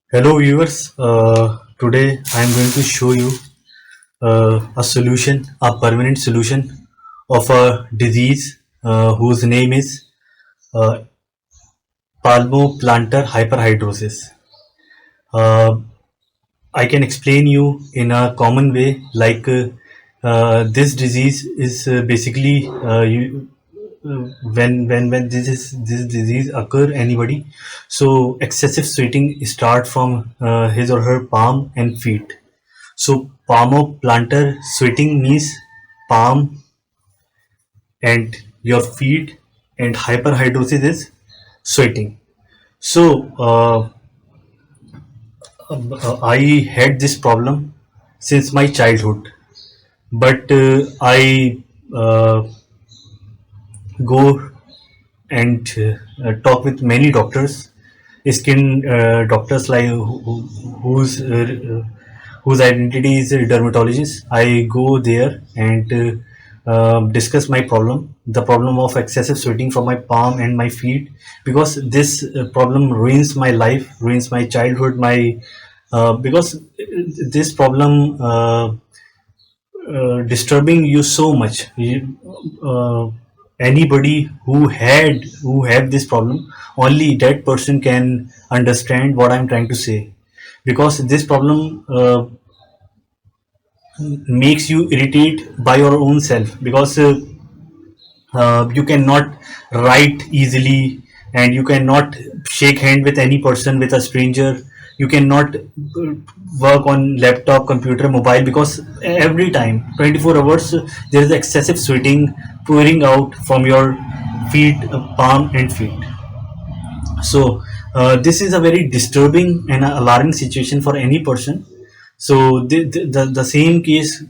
Hello viewers, today I am going to show you a solution, a permanent solution of a disease whose name is uh, palmoplantar hyperhidrosis. Uh, I can explain you in a common way this disease is basically when this disease occur anybody, so excessive sweating start from his or her palm and feet. So palmoplantar sweating means palm and your feet, and hyperhidrosis is sweating. So I had this problem since my childhood, but I go and talk with many doctors, skin doctors like whose whose identity is a dermatologist. I go there and discuss my problem, the problem of excessive sweating from my palm and my feet, because this problem ruins my life, ruins my childhood, my because this problem disturbing you so much. Anybody who have this problem, only that person can understand what I'm trying to say, because this problem makes you irritate by your own self, because you cannot write easily, and you cannot shake hand with any person, with a stranger. You cannot work on laptop, computer, mobile, because every time 24 hours there is excessive sweating pouring out from your feet, palm and feet. So this is a very disturbing and alarming situation for any person. So the same case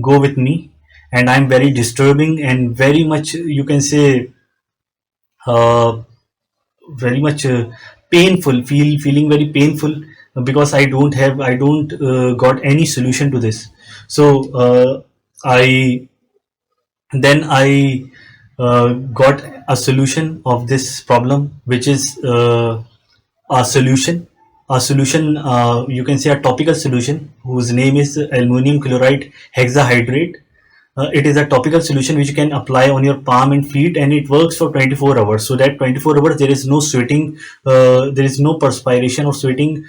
go with me, and I'm very disturbing and very much, you can say, uh, very much painful, feeling very painful, because I don't got any solution to this. So I then I got a solution of this problem, which is a solution you can say a topical solution, whose name is aluminum chloride hexahydrate. It is a topical solution which you can apply on your palm and feet, and it works for 24 hours. So that 24 hours there is no sweating, there is no perspiration or sweating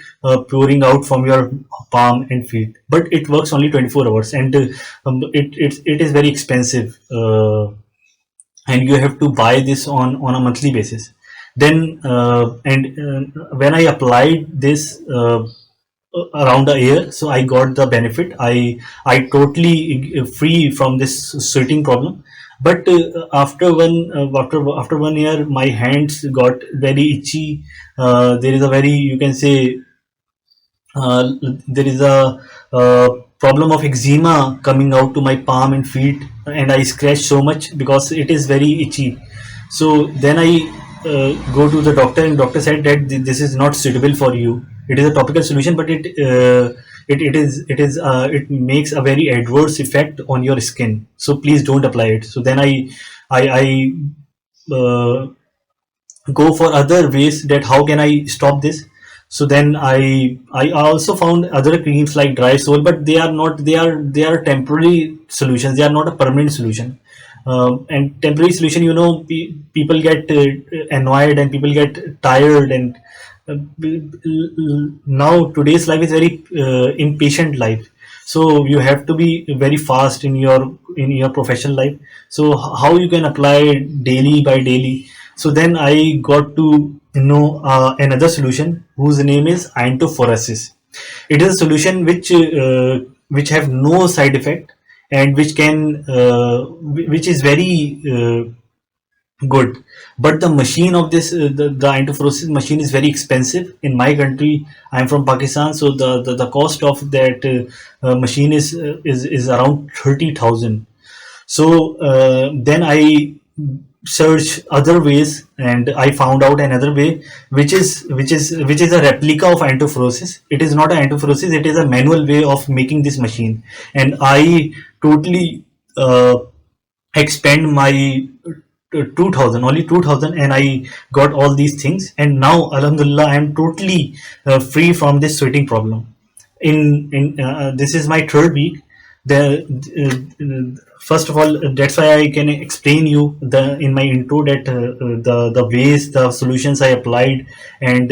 pouring out from your palm and feet, but it works only 24 hours. And it is very expensive, and you have to buy this on a monthly basis. Then and when I applied this around a year, so I got the benefit. I totally free from this sweating problem. But after 1 year my hands got very itchy. There is a very, you can say, uh, there is a problem of eczema coming out to my palm and feet, and I scratch so much because it is very itchy. So then I go to the doctor, and doctor said that this is not suitable for you. It is a topical solution, but it makes a very adverse effect on your skin, so please don't apply it. So then I go for other ways, that how can I stop this. So then I also found other creams like dry soul, but they are temporary solutions, they are not a permanent solution. And temporary solution, people get annoyed, and people get tired, and uh, now today's life is very impatient life. So you have to be very fast in your professional life. So how you can apply daily by daily. So then I got to know another solution whose name is iontophoresis. It is a solution which have no side effect, and which is very good. But the machine of this the iontophoresis machine is very expensive in my country. I am from Pakistan, so the cost of that machine is around 30,000. So then I search other ways, and I found out another way, which is a replica of iontophoresis. It is not an iontophoresis, it is a manual way of making this machine. And I totally expend my 2000, only 2000, and I got all these things, and now alhamdulillah I am totally free from this sweating problem. In This is my third week. The First of all, that's why I can explain you the in my intro that the ways, the solutions I applied, and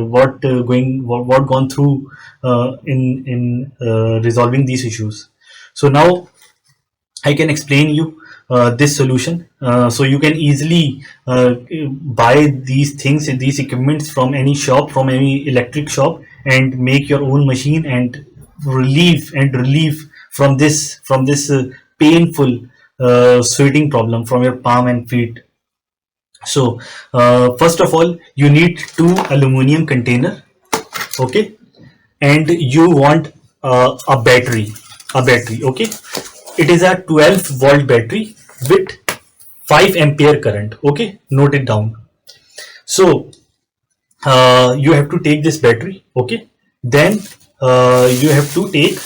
what gone through in resolving these issues. So now I can explain you this solution, so you can easily buy these things, these equipments from any shop, from any electric shop, and make your own machine and relieve from this painful sweating problem from your palm and feet. So first of all, you need two aluminum container, okay, and you want a battery, okay. It is a 12-volt battery with 5 ampere current, okay. Note it down. So you have to take this battery, okay. Then you have to take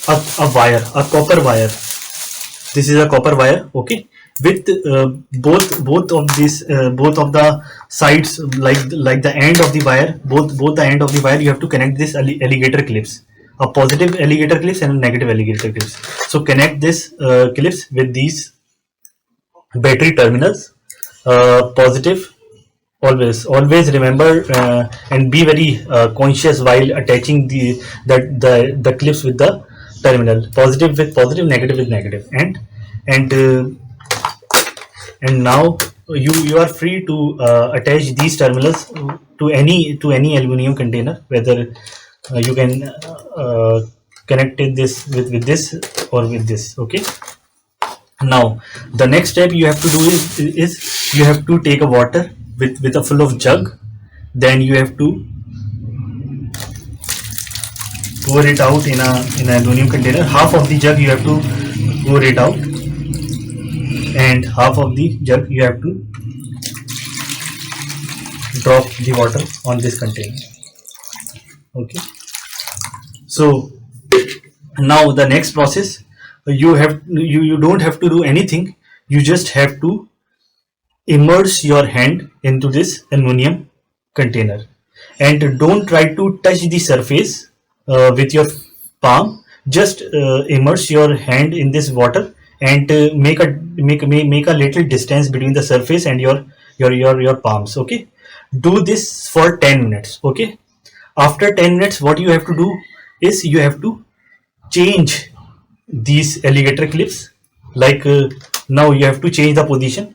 a wire, a copper wire. This is a copper wire, okay, with both of the sides, like the end of the wire, both the end of the wire, you have to connect this alligator clips, a positive alligator clips and a negative alligator clips. So connect this clips with these battery terminals, positive. Always remember and be very conscious while attaching the clips with the terminal, positive with positive, negative with negative. And and now you are free to attach these terminals to any aluminum container, whether you can connect this with this or with this, okay. Now the next step you have to do is you have to take a water with a full of jug. Then you have to pour it out in an aluminum container. Half of the jug you have to pour it out, and half of the jug you have to drop the water on this container, okay. So now the next process, you don't have to do anything. You just have to immerse your hand into this aluminum container, and don't try to touch the surface with your palm. Just immerse your hand in this water, and make a little distance between the surface and your palms, okay. Do this for 10 minutes, okay. After 10 minutes, what you have to do is you have to change these alligator clips, like now you have to change the position.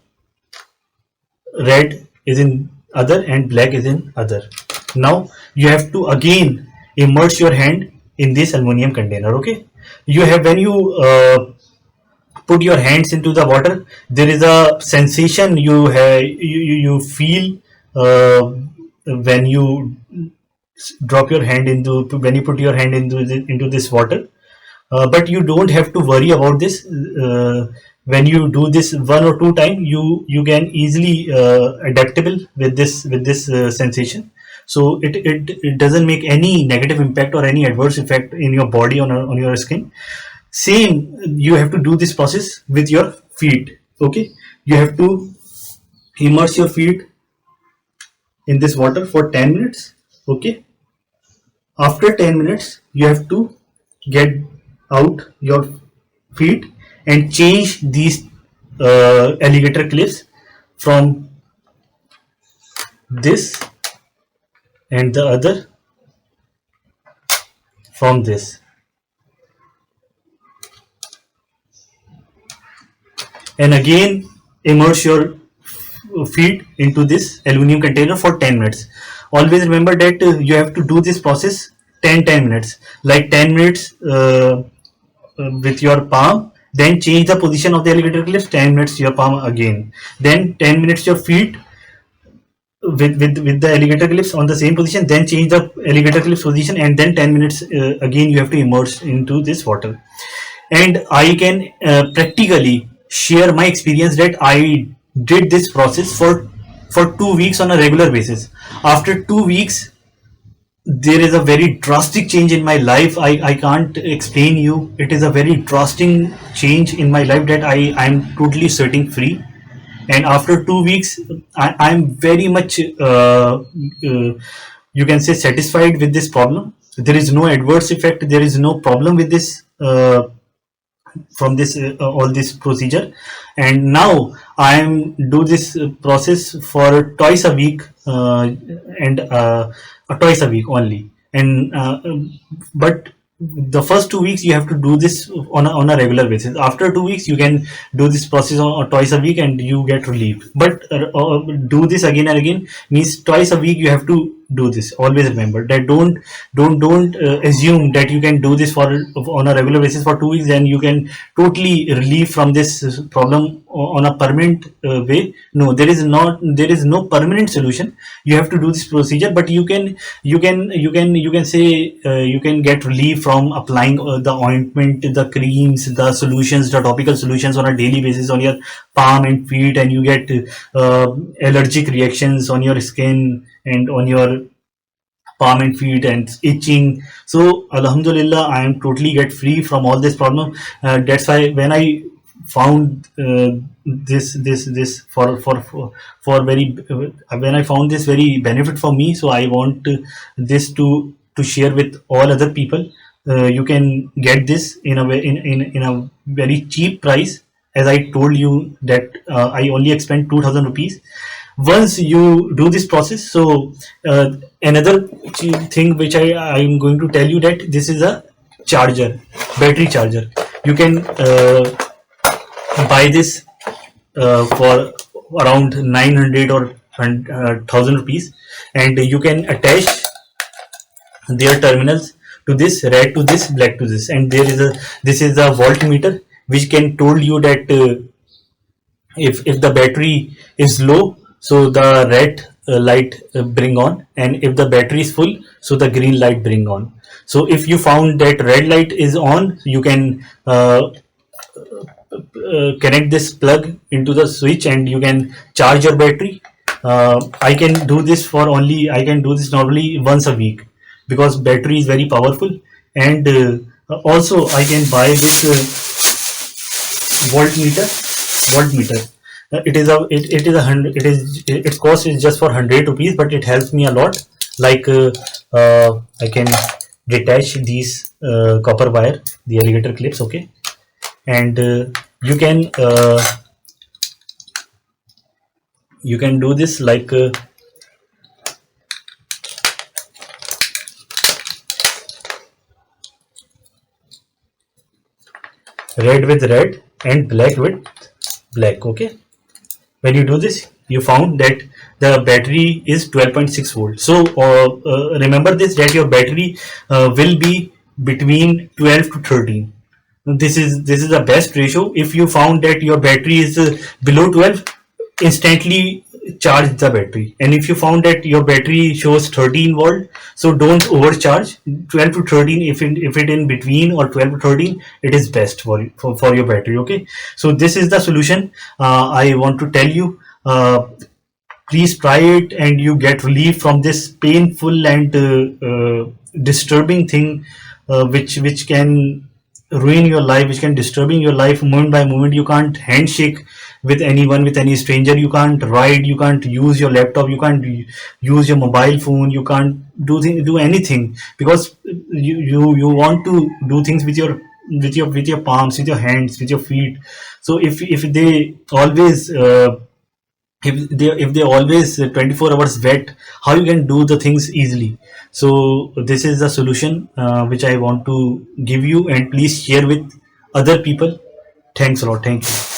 Red is in other and black is in other. Now you have to again immerse your hand in this aluminum container, okay. You have, when you put your hands into the water, there is a sensation you feel when you drop your hand into when you put your hand into this water. But you don't have to worry about this. When you do this 1 or 2 times, you can easily adaptable with this sensation. So it doesn't make any negative impact or any adverse effect in your body, on your skin. Same, you have to do this process with your feet, okay. You have to immerse your feet in this water for 10 minutes, okay. After 10 minutes, you have to get out your feet and change these alligator clips from this, and the other from this. And again immerse your feet into this aluminum container for 10 minutes. Always remember that you have to do this process 10 minutes, like 10 minutes with your palm, then change the position of the alligator clips, 10 minutes your palm again, then 10 minutes your feet with the alligator clips on the same position, then change the alligator clips position, and then 10 minutes again you have to immerse into this water. And I can practically share my experience that I did this process for 2 weeks on a regular basis. After 2 weeks, there is a very drastic change in my life. I can't explain you. It is a very drastic change in my life that I'm totally sweating free. and after 2 weeks I'm very much you can say satisfied with this problem. There is no adverse effect, there is no problem with this from this all this procedure. And now I am do this process for twice a week, and twice a week only. And but the first 2 weeks you have to do this on a regular basis. After 2 weeks you can do this process on twice a week and you get relief. But do this again and again means twice a week you have to do this. Always remember that. Don't assume that you can do this for on a regular basis for 2 weeks and you can totally relieve from this problem on a permanent way. No, there is no permanent solution. You have to do this procedure, but you can say you can get relief from applying the ointment, the creams, the solutions, the topical solutions on a daily basis on your palm and feet, and you get allergic reactions on your skin and on your palm and feet and itching. So alhamdulillah I am totally get free from all this problem. That's why when I found this for very when I found this very benefit for me, so I want this to share with all other people. You can get this in a way in a very cheap price. As I told you that I only expend 2000 rupees once you do this process. So another thing which I am going to tell you, that this is a charger, battery charger. You can buy this for around 900 or 1000 rupees, and you can attach their terminals to this, red to this, black to this. And there is a this is a voltmeter which can told you that if the battery is low, so the red light bring on, and if the battery is full, so the green light bring on. So if you found that red light is on, you can connect this plug into the switch and you can charge your battery. I can do this normally once a week because battery is very powerful. And also I can buy this voltmeter. It is a hundred. Its cost is just for 100 rupees, but it helps me a lot. Like I can detach these copper wire, the alligator clips, okay, and you can do this like red with red and black with black, okay. When you do this, you found that the battery is 12.6 volts. So remember this, that your battery will be between 12 to 13. This is the best ratio. If you found that your battery is below 12, instantly charge the battery. And if you found that your battery shows 13 volt, so don't overcharge. 12 to 13, if it in between, or 12 to 13, it is best for your battery, okay. So this is the solution I want to tell you. Please try it and you get relief from this painful and disturbing thing, which can ruin your life, which can disturbing your life moment by moment. You can't handshake with anyone, with any stranger. You can't ride, you can't use your laptop, you can't use your mobile phone, you can't do anything, because you want to do things with your palms, with your hands, with your feet. So if they always if they always 24 hours wet, how you can do the things easily. So this is the solution which I want to give you, and please share with other people. Thanks a lot. Thank you.